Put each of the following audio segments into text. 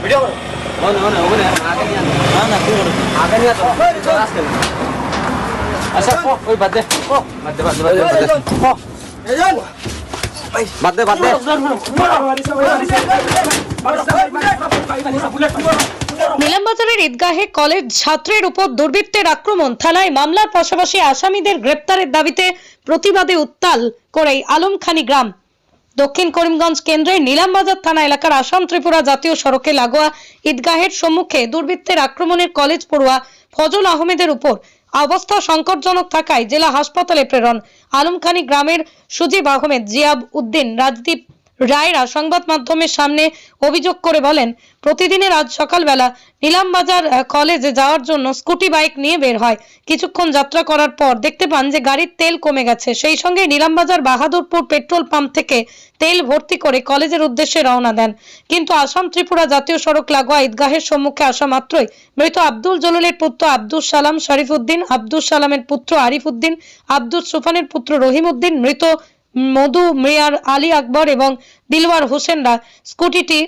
Video করো ওখানে আগে নিয়ে না না তুই করো আগে নিয়ে তো আসতে আচ্ছা ওই বাদ দে বাদ দে নিলামবাজারের ঈদগাহে কলেজ ছাত্রের উপর দুর্বৃত্তের আক্রমণ, থানায় মামলার পাশাপাশি আসামিদের গ্রেপ্তারের দাবিতে প্রতিবাদে উত্তাল করে আলমখানি গ্রাম। দক্ষিণ করিমগঞ্জ কেন্দ্রের নিলামবাজার থানা এলাকার আসাম ত্রিপুরা জাতীয় সড়কে লাগোয়া ঈদগাহের সম্মুখে দুর্বৃত্তের আক্রমণের কলেজ পড়ুয়া ফজল আহমেদের উপর অবস্থা সংকটজনক থাকায় জেলা হাসপাতালে প্রেরণ। আলমখানি গ্রামের সুজিব আহমেদ, জিয়াব উদ্দিন, রাজদীপ রায়রা সংবাদ মাধ্যমের সামনে অভিযোগ করে বলেন, প্রতিদিনের আজ সকালবেলা নিলামবাজার কলেজে যাওয়ার জন্য স্কুটি বাইক নিয়ে বের হয়। কিছুক্ষণ যাত্রা করার পর দেখতে পান যে গাড়ির তেল কমে গেছে। সেই সঙ্গে নিলামবাজার বাহাদুরপুর পেট্রোল পাম্প থেকে তেল ভর্তি করে কলেজের উদ্দেশ্যে রওনা দেন। কিন্তু আসাম ত্রিপুরা জাতীয় সড়ক লাগোয়া ঈদগাহের সম্মুখে আসা মাত্রই মৃত আব্দুল জলিলের পুত্র আব্দুল সালাম শরীফ উদ্দিন, আব্দুল সালামের পুত্র আরিফ উদ্দিন, আব্দুল সুফানের পুত্র রহিম উদ্দিন, মৃত মধু মিয়ার, আলী আকবর এবং দিলওয়ার হোসেনরা স্কুটিটি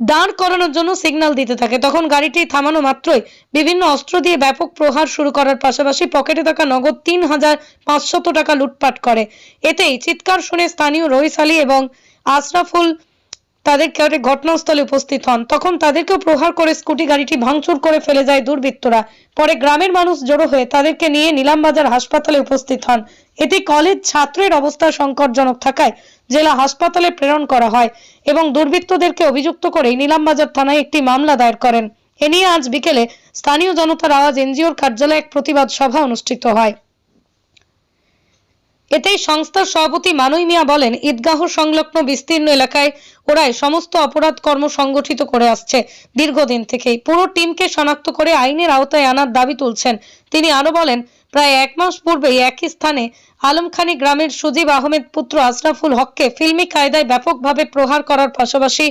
দাঁড় করানোর জন্য সিগন্যাল দিতে থাকে। তখন গাড়িটি থামানো মাত্রই বিভিন্ন অস্ত্র দিয়ে ব্যাপক প্রহার শুরু করার পাশাপাশি পকেটে থাকা নগদ ৩,৫০০ টাকা লুটপাট করে। এতেই চিৎকার শুনে স্থানীয় রইস আলী এবং আশরাফুল তাদেরকে ঘটনাস্থলে উপস্থিত হন। তখন তাদেরকেও প্রহার করে স্কুটি গাড়িটি ভাঙচুর করে ফেলে যায় দুর্বৃত্তরা। পরে গ্রামের মানুষ জড়ো হয়ে তাদেরকে নিয়ে নিলামবাজার হাসপাতালে উপস্থিত হন। এতে কলেজ ছাত্রের অবস্থা সংকটজনক থাকায় জেলা হাসপাতালে প্রেরণ করা হয় এবং দুর্বৃত্তদেরকে অভিযুক্ত করে নিলামবাজার থানায় একটি মামলা দায়ের করেন। এ নিয়ে আজ বিকেলে স্থানীয় জনতার আওয়াজ এনজিওর কার্যালয়ে এক প্রতিবাদ সভা অনুষ্ঠিত হয়। এতেই সংস্থার সভাপতি মানুই মিয়া বলেন, ঈদগাহ সংলগ্ন বিস্তীর্ণ এলাকায় ওরাই সমস্ত অপরাধ কর্ম সংগঠিত করে আসছে দীর্ঘদিন থেকেই। পুরো টিমকে শনাক্ত করে আইনের আওতায় আনার দাবি তুলছেন। তিনি আরো বলেন, প্রায় 1 মাস পূর্বেই একই স্থানে আলমখানি গ্রামের সুজিব আহমেদ পুত্র আশরাফুল হককে ফিল্মি কায়দায় ব্যাপকভাবে প্রহার করার পাশাপাশি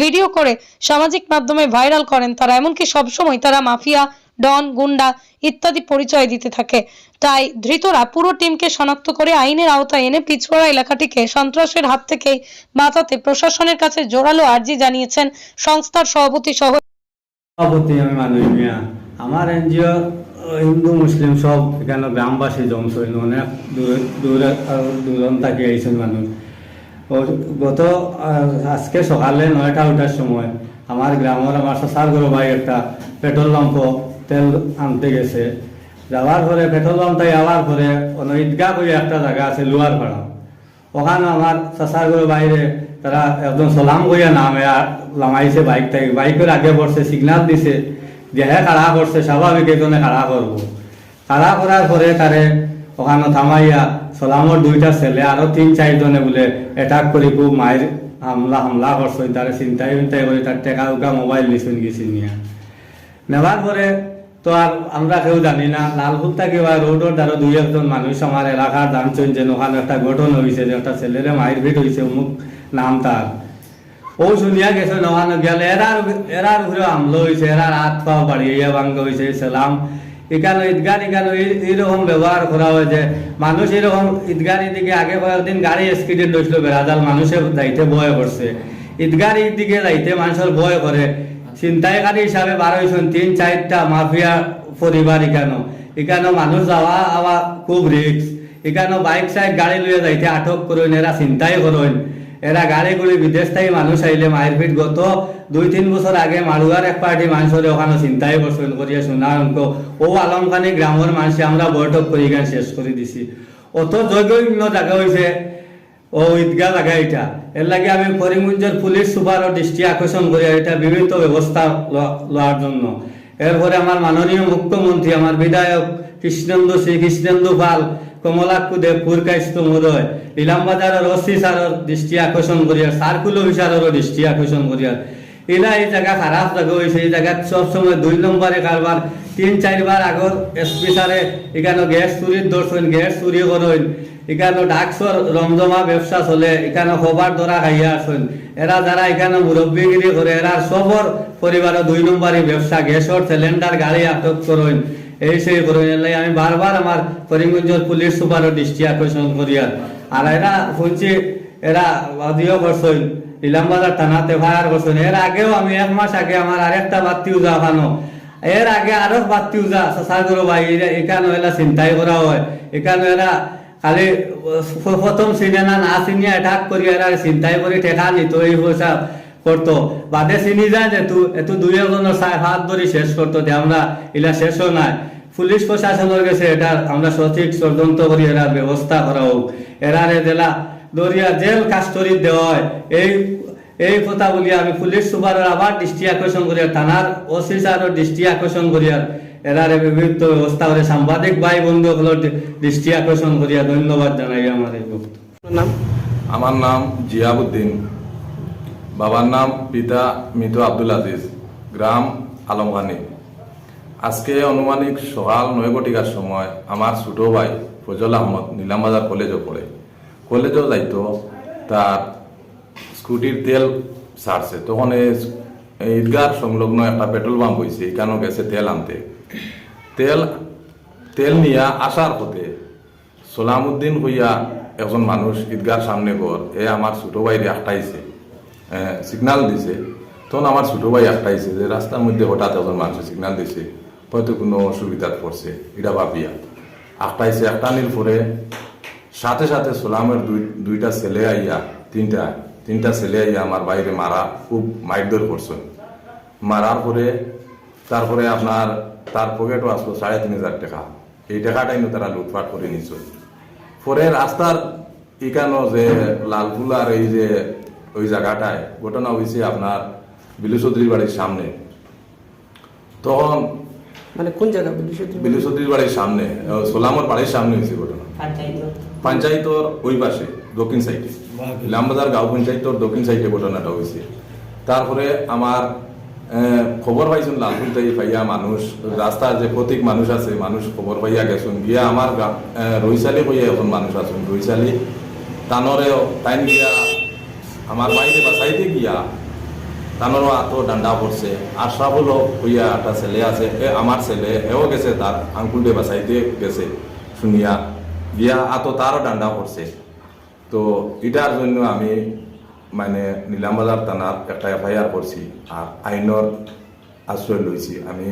ভিডিও করে সামাজিক মাধ্যমে ভাইরাল করেন তারা। এমনকি সবসময় তারা মাফিয়া, ডন, গুন্ডা ইত্যাদি পরিচয় দিতে থাকে। তাই ধৃতরা পুরো টিমকে শনাক্ত করে আইনের আওতায় এনে পিছড়া এলাকাটিকে সন্ত্রাসের হাত থেকে বাঁচাতে প্রশাসনের কাছে জোরালো আর্জি জানিয়েছেন সংস্থার সভাপতি সহ। সভাপতি আমি মানুষ মিয়া, আমার এনজিও হিন্দু মুসলিম সব এখানে গ্রামবাসী জমছিল, অনেক দূরান্তাকে আইছেন মানুষ। গত আজকে সকালে 9টা ওঠার সময় আমার গ্রামের আমার চাচার গরু ভাই একটা পেট্রোল পাম্প তেল আনতে গেছে। যাওয়ার পরে পেট্রোল পাম্পটাই যাওয়ার পরে ঈদগাহ করে একটা জায়গা আছে লোয়ার ভাড়া, ওখানে আমার চাচার গরু বাইরে তারা একজন সালাম কইয়া নামে লামাইছে বাইকটাকে, বাইকের আগে পড়ছে, সিগনাল দিছে, দেহে খাড়া করছে, স্বাভাবিক এজনে খাড়া করবো। খাড়া করার পরে তারে ওখানে থামাইয়া সালামর 2টা ছেলে আরো 3-4 জনে বলে অ্যাটাক করে খুব মায়ের হামলা করছে। তারে চিন্তাই করে তার টেকা উকা মোবাইল নিছুন গেছি নিয়ে নেওয়ার পরে তো আর আমরা কেউ জানি না, লালপুর থেকে বা রোডের দ্বারা 2-1 মানুষ আমার এলাকার জানছেন যে ওখানে একটা ঘটন হয়েছে, যে একটা ছেলেরে মায়ের ভিট হয়েছে, অমুক নাম তার। ও শুনিয়া গেছে ওখানে গেলে এরার ঘুরে হামলা হয়েছে, এরার হাত পা বাড়িয়ে ভাঙ্গা হয়েছে। সালাম এখানে ঈদগাহ এইরকম ব্যবহার করা হয় যে মানুষ এরকম ঈদগাহ দিকে আগে কয়েকদিন গাড়ি স্পিডে ধরছিল, বেড়াজাল মানুষের যাইতে ভয় করছে। ঈদগাহ দিকে যাইতে মানুষের ভয় করে, ছিনতাইকারী হিসাবে বার হয়েছেন 3-4টা মাফিয়া পরিবার। এখানে মানুষ যাওয়া আওয়া খুব রিস্ক। এখানে বাইক সাইক গাড়ি লইয়া যাইতে আটক করেন, এরা চিন্তাই করেন। এরা গাড়িগুলি বিদেশ থেকে মানুষ আইলে মায়ের পিঠ গত 2-3 বছর আগে মারুয়ার এক পার্টি মানুষের ওখানে চিন্তাই করছেন করিয়া শোনা অঙ্ক ও আলমখানি গ্রামের মানুষে আমরা বৈঠক করি এখানে শেষ করে দিছি। অত যজ্ঞ জায়গা হয়েছে ও ঈদগাহ জায়গা এটা। এর লাগে আমি করিমগঞ্জের পুলিশ সুপারও দৃষ্টি আকর্ষণ করি এটা বিভিন্ন ব্যবস্থা লওয়ার জন্য। এরপরে আমার মাননীয় মুখ্যমন্ত্রী, আমার বিধায়ক কৃষ্ণেন্দু পাল, কমলাক্ষ দেবপুর কাইস্ত মহোদয়, নিলামবাজারের ওসি স্যারের দৃষ্টি আকর্ষণ করিয়ার, সার্কুল অফিসারেরও দৃষ্টি আকর্ষণ করিয়ার। এরা এই জায়গা খারাপ জায়গা হয়েছে, এই জায়গা সবসময় 2 নম্বরে কারবার। 3-4 বার আগর এসপি স্যারে এখানে গ্যাস চুরির দর্শন, গ্যাস চুরি করেন। এখানে ডাকসর রমজমা ব্যবসা চলে, এখানে খবর ধরা খাইয়া আসেন। এরা যারা এখানে মুরব্বীগিরি করে এরা সবর পরিবারের 2 নম্বরই ব্যবসা, গ্যাসর সিলিন্ডার গাড়ি আটক করেন, এই সেই করেন। আমি বারবার আমার করিমগঞ্জের পুলিশ সুপারও দৃষ্টি আকর্ষণ করিয়ার। আর এরা শুনছি এরা অধিও করছেন ইলামবাজার থানাতে ফায়ার করছেন। এর আগেও আমি 1 মাস আগে আমার আরেকটা বাতি উজা খানো, এর আগে আরো বাতি উজা সাসার গরু ভাই এখানে এলা চিন্তাই করা হয়। এখানে এরা খালি প্রথম সিনেমা না চিনিয়া অ্যাটাক করি এরা চিন্তাই করে টেকা নিত, এই পয়সা করতো, বাদে চিনি যায় যে এত 2-1 হাত ধরে শেষ করতো। আমরা এলা শেষও নাই, পুলিশ প্রশাসনের গেছে এটা আমরা সঠিক তদন্ত করি এরার ব্যবস্থা করা হোক। এরারে জেলা দরিয়া জেল কাস্টরি দেওয়া হয়। এই কথা বলি আমি পুলিশ সুপারের আবার দৃষ্টি আকর্ষণ করি, থানার ওসি স্যারের দৃষ্টি আকর্ষণ করি, আর এরারে বিভিন্ন ব্যবস্থা করে সাংবাদিক ভাই বন্ধুগুলোর দৃষ্টি আকর্ষণ করিয়া ধন্যবাদ জানাই আমার এই বক্তব্য। নাম? আমার নাম জিয়াবুদ্দিন, বাবার নাম পিতা মৃত আব্দুল আজিজ, গ্রাম আলমখানি। আজকে আনুমানিক সকাল 9 ঘটিকার সময় আমার ছোট ভাই ফজল আহমদ নীলামবাজার কলেজও পড়ে, কলেজও যাইতো, তার স্কুটির তেল ছাড়ছে। তখন এই ঈদগাহ সংলগ্ন একটা পেট্রোল পাম্প হয়েছে, এখানেও গেছে তেল আনতে। তেল নিয়ে আসার পথে সোলামউদ্দিন হইয়া একজন মানুষ ঈদগার সামনে ঘর, আমার ছোট ভাইরে আটটাইছে, সিগনাল দিছে। তখন আমার ছোট ভাই আটটাইছে যে রাস্তার মধ্যে হঠাৎ একজন মানুষ সিগনাল দিছে, হয়তো কোনো অসুবিধাত পড়ছে, এটা ভাবিয়া আটটাইছে। আটটানির পরে সাথে সাথে সোলামের দুইটা ছেলে আইয়া তিনটা ছেলে আইয়া আমার বাইরে মারা, খুব মাইরধর করছেন। মারার পরে তারপরে আপনার তার পকেটও আসলো 3,500 টাকা, এই টাকাটাই তারা লুটপাট করে নিছ। পরে রাস্তার এখানো যে লালপুলার এই যে ওই জায়গাটায় ঘটনা হয়েছে আপনার বিলু চৌধুরীর বাড়ির সামনে। তখন মানে কোন জায়গা? বিলু চৌধুরীর বাড়ির সামনে, সোলামর বাড়ির সামনে হয়েছে ঘটনা, পঞ্চায়েতর ওই পাশে দক্ষিণ সাইডে, ইলামবাজার গাঁও পঞ্চায়েতর দক্ষিণ সাইডে ঘটনাটা হয়েছে। তারপরে আমার খবর পাইছেন লালপুর থেকে পাইয়া মানুষ, রাস্তার যে প্রতীক মানুষ আছে, মানুষ খবর পাইয়া গেছেন গিয়া আমার রইশালি হইয়া এখন মানুষ আছেন, রইশালি তানরেও টাইম গিয়া আমার বাইরে বাসাইতে গিয়া তানরও আত ডান্ডা পড়ছে। আশরাফুল হইয়া একটা ছেলে আছে, আমার ছেলে, এও গেছে তার আঙ্কুলটে বাসাইতে গেছে, শুনিয়া গিয়া আত তারও ডান্ডা পড়ছে। তো এটার জন্য আমি মানে নীলামবাজার থানার একটা FIR করছি, আর আইনর আশ্রয় লইছি। আমি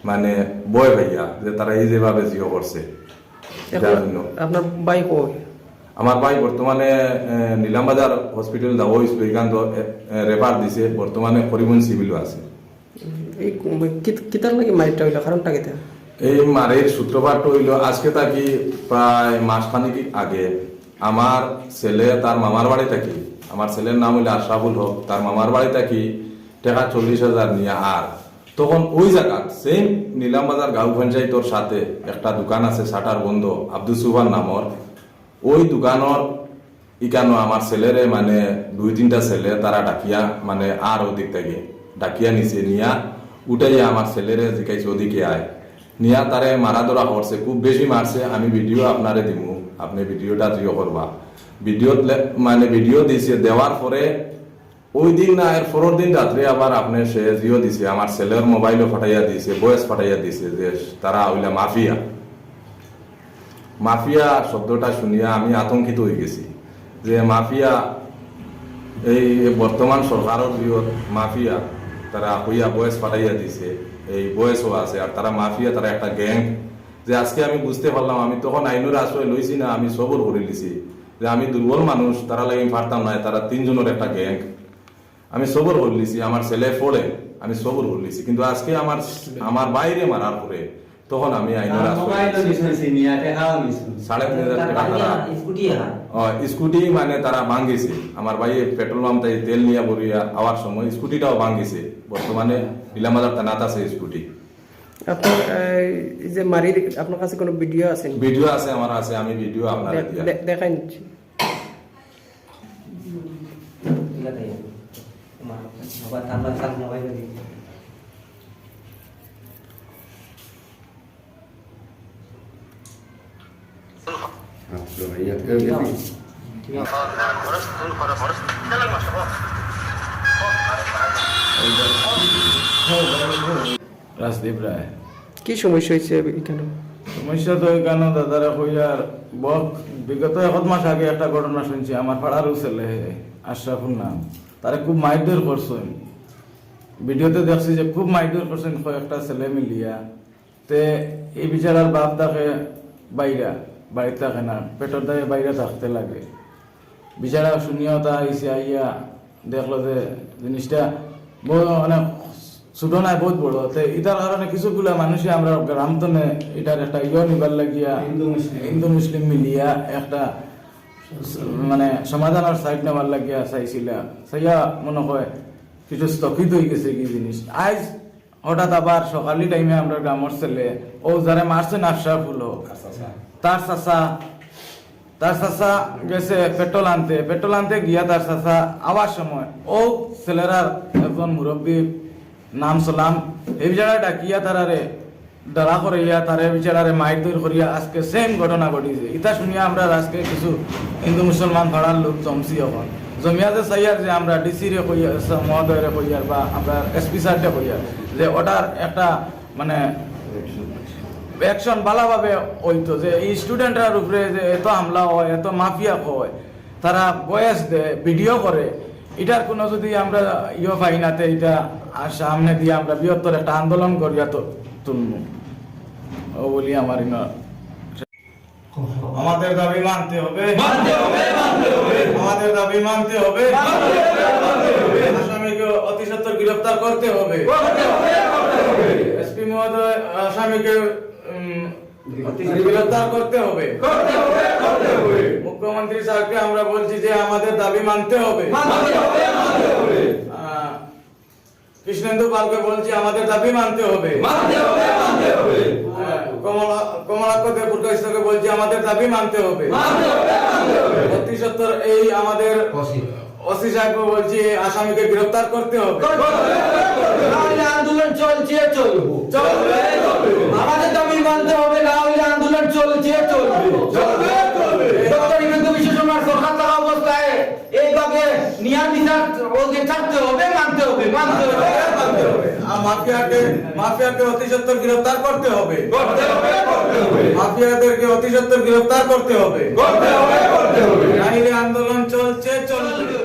মানে বয় ভাইয়া যে তারা এই যেভাবে জিও করছে, এটার জন্য। আপনার ভাই কই? আমার ভাই বর্তমানে নীলামবাজার হসপিটাল যাবো, এখান রেফার দিছে, বর্তমানে করিমগঞ্জ সিভিলও আছে। এই কিতার লাগে মাইরটা হইলো, কারণটা কিতা? এই মারের সূত্রপাত হইল আজকে থাকি প্রায় মাসখানিক আগে। আমার ছেলে তার মামার বাড়ি থাকি, আমার ছেলের নাম হইল আশরাফুল হক, তার মামার বাড়ি থাকি টাকা 40,000 নিয়ে। আর তখন ওই জায়গা সেম নীলামবাজার গাঁও পঞ্চায়েতর সাথে একটা দোকান আছে, শাটার বন্ধ, আব্দুল সুবহান নামর। ওই দোকানের ইকানো আমার ছেলেরে মানে 2-3টা ছেলে তারা ডাকিয়া মানে আর ওদিক থেকে ডাকিয়া নিছে, নিয়া উঠাইয়া আমার ছেলেরে জিকাইছে ওদিকে আয়, নিয়া তারে মারা ধরা করছে, খুব বেশি মারছে। আমি ভিডিও আপনারে দিমু, আপনি ভিডিওটা জিও করবা। ভিডিও দিছে, দেওয়ার পরে ওই দিন না এর পরের দিন রাত্রে আবার আপনি সে জিও দিছে, আমার ছেলের মোবাইলও ফাটাইয়া দিছে, ভয়েস ফাটাইয়া দিছে যে তারা হইলে মাফিয়া শব্দটা শুনিয়া আমি আতঙ্কিত হয়ে গেছি যে মাফিয়া এই বর্তমান সরকারের জিওর মাফিয়া তারা হইয়া বয়স ফাটাইয়া দিছে, এই বয়সও আছে, আর তারা মাফিয়া, তারা একটা গ্যাং। যে আজকে আমি বুঝতে পারলাম, আমি তখন আইনের আশ্রয় লইছি না, আমি সবর করে লিছি যে আমি দুর্বল মানুষ, তারা লাগে পারতাম না, তারা 3 জনের একটা গ্যাং। আমি সবর করে লিছি, আমার ছেলে পড়ে, আমি সবর করে লিছি। কিন্তু আজকে আমার বাইরে মারার পরে তখন আমি আইনের আশ্রয় 3,500 টাকা তারা স্কুটি মানে তারা ভাঙ্গিছে। আমার ভাই পেট্রোল পাম্প থেকে তেল নিয়ে বরিয়া আওয়ার সময় স্কুটিটাও ভাঙ্গিছে। বর্তমানে নীলামবাজার থানাত আছে স্কুটি। আপনার এই যে মারির আপনার কাছে কোনো ভিডিও আছে? ভিডিও আছে, আমার আছে, আমি ভিডিও আপনাদের দেখাই নিচ্ছি। রাজদীপ রায়। কি সমস্যা হয়েছে এখানে? সমস্যা তো এখানে দাদারা কইয়ার বিগত 1 মাস আগে একটা ঘটনা শুনছি, আমার পাড়ারও ছেলে আশরাফুল নাম, তারা খুব মারধর করছেন। ভিডিওতে দেখছি যে খুব মারধর করছেন কয়েকটা ছেলে মিলিয়া। তে এই বিচারার বাপ থাকে বাড়িতে থাকে না, পেটের দায়ে বাইরে থাকতে লাগে। বিচারা শুনিয়াও তা আইসে আইয়া দেখলো যে জিনিসটা অনেক ছোট নাই, বহুত বড়। এটার কারণে কিছুগুলা মানুষে আমরা গ্রামতনে এটার একটা নিবার লাগিয়া হিন্দু মুসলিম মিলিয়া একটা মানে সমাধানের সাইড নেওয়ার লাগিয়া চাইয়া মনে হয় কিছু স্থগিত হয়ে গেছে কি জিনিস। আজ হঠাৎ আবার সকালি টাইমে আমরা গ্রামের ছেলে ও যারা মারছেন আশরাফুল তার চাচা গেছে পেট্রোল আনতে গিয়া তার চাচা আওয়ার সময় ও ছেলেরার একজন মুরব্বী নাম সালাম এই বিচারা ডাকিয়া তারারে দাঁড়া করিয়া তারে বিচারারে মারধর করিয়া আজকে সেম ঘটনা ঘটিছে। ইটা শুনিয়া আমরা আজকে কিছু হিন্দু মুসলমান পাড়ার লোক জমছি এখন জমিয়াতে চাইয়ার যে আমরা ডিসি রে কইয়া মহোদয়রে কইয়ার বা আমরা এসপি স্যারকে কইয়ার যে ওটার একটা মানে অ্যাকশন ভালোভাবে হইতো, যে এই স্টুডেন্টরার উপরে যে এত হামলা হয়, এত মাফিয়া হয়, তারা বয়স দেয়, ভিডিও করে, এটার কোনো যদি আমরা পাই নাতে এটা সামনে দিয়ে আমরা বৃহত্তর একটা আন্দোলন করিয়া তো তুলব ও বলি আমার আমাদের দাবি মানতে হবে, আমাদের দাবি মানতে হবে, আসামিকে অতি সত্বর গ্রেফতার করতে হবে, এসপি মহোদয় আসামিকে গ্রেফতার করতে হবে, মুখ্যমন্ত্রী স্যারকে আমরা বলছি যে আমাদের দাবি মানতে হবে, কৃষ্ণেন্দু পালকে বলছি আমাদের দাবি মানতে হবে, কমলাক্ষ দেবপুরকে বলছি আমাদের দাবি মানতে হবে, অতি সত্বর এই আমাদের ওসি সাহেবকে বলছি আসামিকে গ্রেফতার করতে হবে। আন্দোলন চলছে চলবে, আমাদের দাবি মানতে হবে, না হলে আন্দোলন চলছে চলবে। ডক্টর হিমন্ত বিশ্ব শর্মার সরকার থাকা অবস্থায় এইভাবে নিয়ার বিচার ওকে ছাড়তে হবে, মানতে হবে। আর মাফিয়াকে অতি সত্বর গ্রেফতার করতে হবে, মাফিয়াদেরকে অতি সত্বর গ্রেফতার করতে হবে, নাহলে আন্দোলন চলছে চলবে।